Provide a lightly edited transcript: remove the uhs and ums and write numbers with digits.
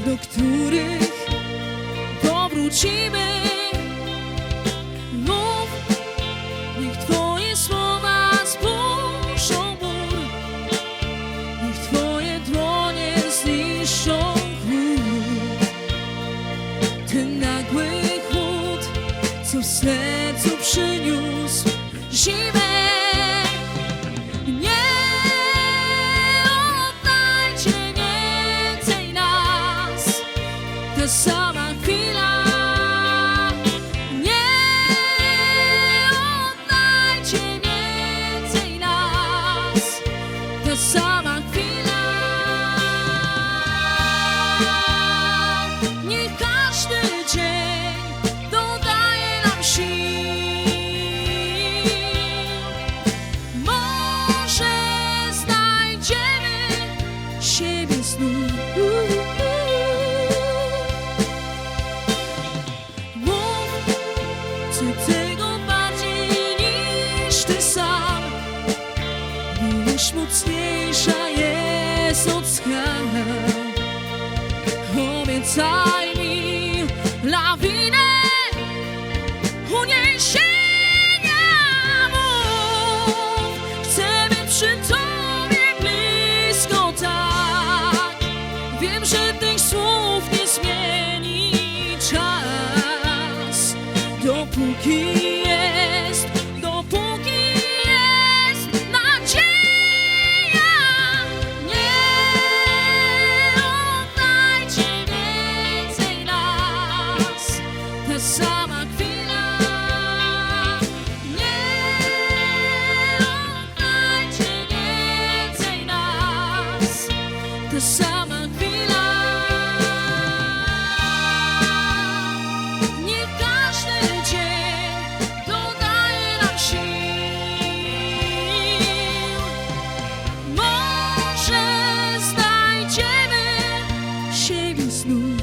do których powrócimy. Mów, niech Twoje słowa zburzą mur, niech Twoje dłonie zniszczą chłód. Ten nagły chłód, co w sercu przyniósł zimę. Ta sama chwila, nie oddajcie więcej nas. Ta sama chwila, niech każdy dzień dodaje nam sił. Może znajdziemy siebie znów. Tego bardziej niż Ty sam, miłość mocniejsza jest od skał. Obiecaj mi lawinę uniesienia mów. Chcę być przy Tobie blisko, tak. Wiem, że tych słów nie zmieni czas. Dopóki jest nadzieja, nie oddajcie więcej nas. Ta sama chwila, nie oddajcie więcej nas. Ta sama chwila. Siebie znów.